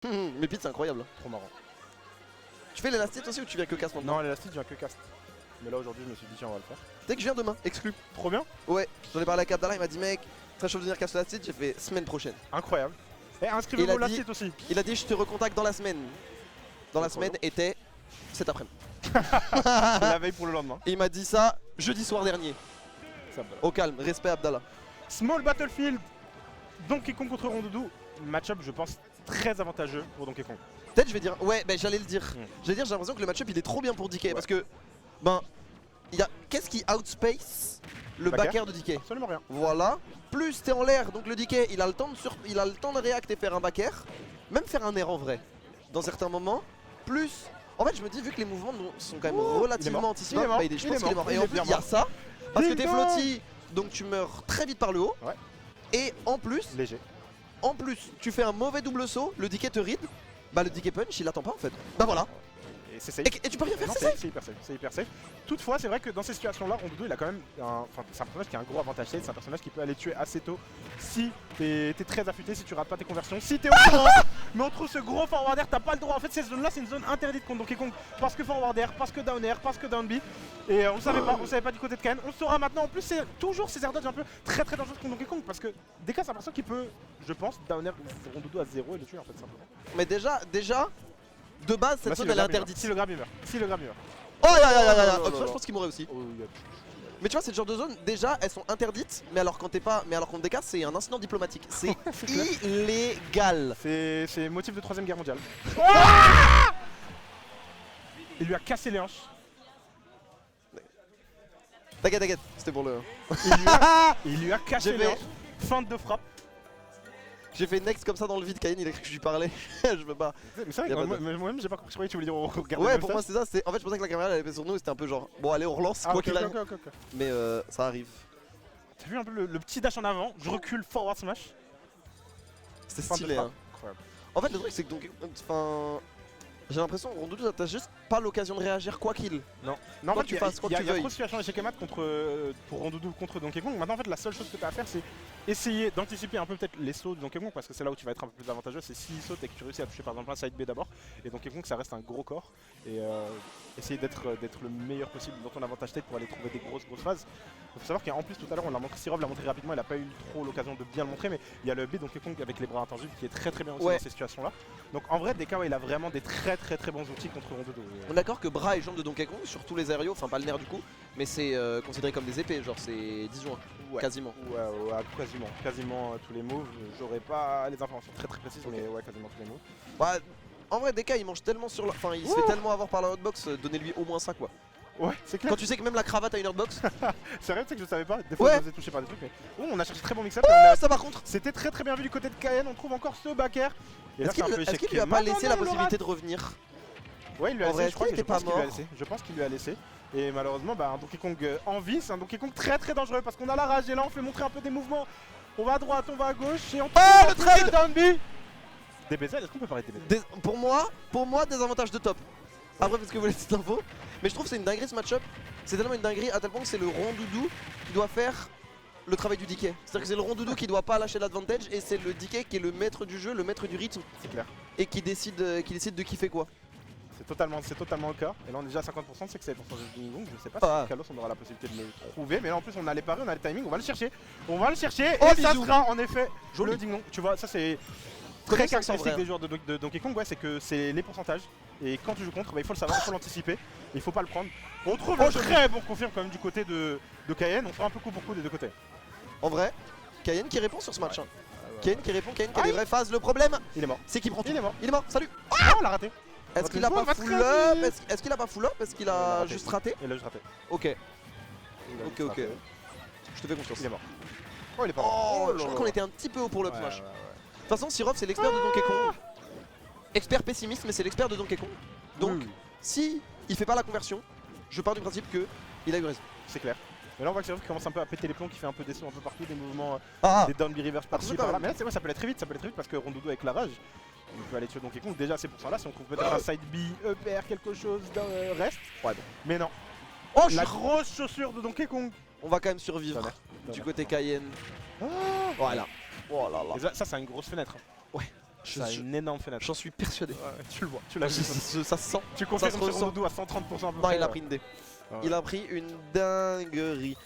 Mais Pete, c'est incroyable. Trop marrant. Tu fais l'élastique aussi ou tu viens que cast maintenant? Non, l'élastique, je viens que cast. Mais là aujourd'hui, je me suis dit, tiens, on va le faire. Dès que je viens demain, exclu. Trop bien. Ouais, j'en ai parlé à Abdallah, il m'a dit, mec, très chaud de venir cast l'élastique. J'ai fait semaine prochaine. Incroyable. Et inscrivez-vous Il a au dit- site aussi. Il a dit, je te recontacte dans la semaine. Dans la semaine était cet après-midi. La veille pour le lendemain. Et il m'a dit ça jeudi soir dernier. Ça va. Au calme, respect Abdallah. Small Battlefield. Donkey Kong contre Rondoudou. Match-up, je pense, très avantageux pour Donkey Kong. Peut-être je vais dire, ouais, ben j'allais le dire. Mm. J'allais dire, j'ai l'impression que le match-up il est trop bien pour DK Ouais. parce que, ben, il y a qu'est-ce qui outspace le Backer. backer de DK? Absolument rien. Voilà. Plus t'es en l'air, donc le DK il a le temps de react et faire un backer, même faire un air en vrai, dans certains moments. Plus, en fait je me dis vu que les mouvements sont quand même relativement anticipés, bah, je pense qu'il est mort. Et en plus il y a ça, parce que t'es flotti, donc tu meurs très vite par le haut. Ouais. Et en plus, Léger. tu fais un mauvais double saut, le DK te ride, bah le DK punch il attend pas en fait. Bah voilà. Et c'est safe. Et tu peux rien faire, Non, c'est ça. c'est hyper safe, c'est hyper safe. Toutefois, c'est vrai que dans ces situations-là, Rondoudou, il a quand même c'est un personnage qui a un gros avantage, c'est un personnage qui peut aller tuer assez tôt si t'es très affûté, si tu rates pas tes conversions, si t'es au courant. Mais on trouve ce gros forward air, t'as pas le droit. En fait, cette zone-là, c'est une zone interdite contre Donkey Kong parce que forward air, parce que down air, parce que down B. Et on savait pas du côté de Ken. On saura maintenant. En plus, c'est toujours ces air dodge un peu très dangereux contre Donkey Kong parce que DK, c'est un personnage qui peut, je pense, down air Rondoudou à 0 et le tuer en fait simplement. Mais déjà, de base cette Bah, zone si elle le est grab, il interdite. meurt. Si le grab il meurt. Si le grab il meurt. Oh ya ya ya ya ya. Oh, Oh, là, ça, je là. pense qu'il mourrait aussi. Oh, il y a- Mais tu vois, c'est le genre de zone, déjà elles sont interdites, mais alors quand t'es pas. Mais alors contre DK, c'est un incident diplomatique. C'est clair. illégal. C'est motif de 3ème guerre mondiale. Il lui a cassé les hanches. T'inquiète, c'était pour le. Il lui a cassé J'ai les fait- hanches. Feinte de frappe. J'ai fait next comme ça dans le vide, Kayen il a cru que je lui parlais. Je peux pas. Mais c'est vrai Y a que pas de- moi-même j'ai pas compris. Je croyais que tu voulais dire regarder Ouais, le pour message. moi c'est ça. En fait, je pensais que la caméra elle était sur nous et c'était un peu genre. Bon, allez, on relance Ah, quoi ok, qu'il arrive. ok. Mais ça arrive. T'as vu un peu le petit dash en avant. Je recule forward smash. C'est Feinte de stylé. frappe. Hein. Incroyable. En fait, le truc c'est que donc. Enfin. J'ai l'impression, Rondoudou, t'as juste pas l'occasion de réagir quoi qu'il. Non, Quoi en fait, tu fasses, quoi il y a tu trop veuilles. de situations échec et mat pour Rondoudou contre Donkey Kong. Maintenant, en fait, la seule chose que tu as à faire, c'est essayer d'anticiper un peu peut-être les sauts de Donkey Kong parce que c'est là où tu vas être un peu plus avantageux. C'est s'il saute et que tu réussis à toucher par exemple un side B d'abord. Et Donkey Kong, ça reste un gros corps. Et essayer d'être le meilleur possible dans ton avantage tête pour aller trouver des grosses phases. Il faut savoir qu'en plus, tout à l'heure, on l'a montré, Sirov l'a montré rapidement, il a pas eu trop l'occasion de bien le montrer, mais il y a le B Donkey Kong avec les bras intangibles qui est très bien aussi Ouais. dans ces situations-là. Donc en vrai, DK, ouais, il a vraiment des très bons outils contre Rondoudou. On est d'accord que bras et jambes de Donkey Kong, sur tous les aériaux, enfin pas le nerf du coup, mais c'est considéré comme des épées, genre c'est 10 joints, Ouais. quasiment. Ouais, quasiment tous les moves. J'aurais pas les informations très précises, Ok. mais ouais, quasiment tous les moves. Bah, en vrai, DK il mange tellement sur la. Enfin, il se fait tellement avoir par la hotbox, donnez-lui au moins ça quoi. Ouais, c'est clair. Quand tu sais que même la cravate a une hotbox, C'est vrai, c'est que je savais pas. Des fois, Ouais. je me faisais toucher par des trucs, mais on a cherché très bon mix-up. ça par contre. C'était très bien vu du côté de Cayenne. On trouve encore ce backer. Et là, Est-ce qu'il lui a pas laissé la possibilité de revenir? Ouais, il lui a En vrai, laissé. Je crois est-ce qu'il que je était pense pas qu'il lui a mort laissé. Je pense qu'il lui a laissé. Et malheureusement, bah, un Donkey Kong en vie, c'est un Donkey Kong très dangereux parce qu'on a la rage et là, on fait montrer un peu des mouvements. On va à droite, on va à gauche et on le trade down B. DBZ, est-ce qu'on peut parler de DBZ? Pour moi, des avantages de top. Après, parce que vous voulez cette info, mais je trouve que c'est une dinguerie ce match-up. C'est tellement une dinguerie à tel point que c'est le Rondoudou qui doit faire le travail du DK. C'est-à-dire que c'est le Rondoudou qui doit pas lâcher l'advantage et c'est le DK qui est le maître du jeu, le maître du rythme C'est clair. et qui décide de kiffer quoi. C'est totalement le cas. Et là, on est déjà à 50%, c'est que c'est pour changer de Donkey Kong. Je sais pas Ah. si Kalos, on aura la possibilité de le trouver. Mais là, en plus, on a les paris, on a le timing, on va le chercher. Oh, et ça bisous. sera en effet Joli. le ding dong. Tu vois, ça c'est très Connaissance en caractéristique vrai. des joueurs de Donkey Kong, ouais, c'est que c'est les pourcentages. Et quand tu joues contre, bah, il faut le savoir, il faut l'anticiper. Il faut pas le prendre. On trouve un très bon confirme quand même du côté de Cayenne. On fera un peu coup pour coup des deux côtés. En vrai, Cayenne qui répond sur ce match. Ouais. Hein. Cayenne qui répond, Cayenne qui a des Aïe. vraies phases. Le problème, Il est mort. c'est qu'il prend tout. Il est mort. Il est mort, salut. Ah, on l'a raté. Est-ce qu'il a pas va full très up? vite. Est-ce qu'il a pas full up? Est-ce qu'il Il a a raté. juste raté? Et là, je raté. Ok, Il a ok, juste raté. je te fais confiance. Il est mort. Oh, il est pas Oh, mort. je crois qu'on était un petit peu haut pour le Ouais, smash. ouais, ouais. De toute façon, Sirov c'est l'expert de Donkey Kong. Expert pessimiste, mais c'est l'expert de Donkey Kong. Donc, Oui. si il fait pas la conversion, je pars du principe que il a eu raison. C'est clair. Mais là on voit que c'est vrai qu'il commence un peu à péter les plombs, qui fait un peu des sauts un peu partout, des mouvements, Ah, des down B reverse par-ci Attention, par-là. quand Mais là c'est vrai, ça peut aller très vite parce que Rondoudou avec la rage, il peut aller tuer Donkey Kong. Déjà c'est pour ça là, si on trouve peut-être un side B, EPR, quelque chose reste. Ouais, bon. Mais non. Oh, La grosse chaussure de Donkey Kong. on va quand même survivre Donner. du côté Cayenne. Voilà. Oh là là. Et ça c'est une grosse fenêtre. Je Ça a une énorme fenêtre. J'en suis persuadé. Ouais, tu le vois, tu l'as vu. Ça se sent. Tu confirmes se sur ressent. Rondoudou à 130% à peu Non, près, il a pris une dé. Ah ouais. Il a pris une dinguerie.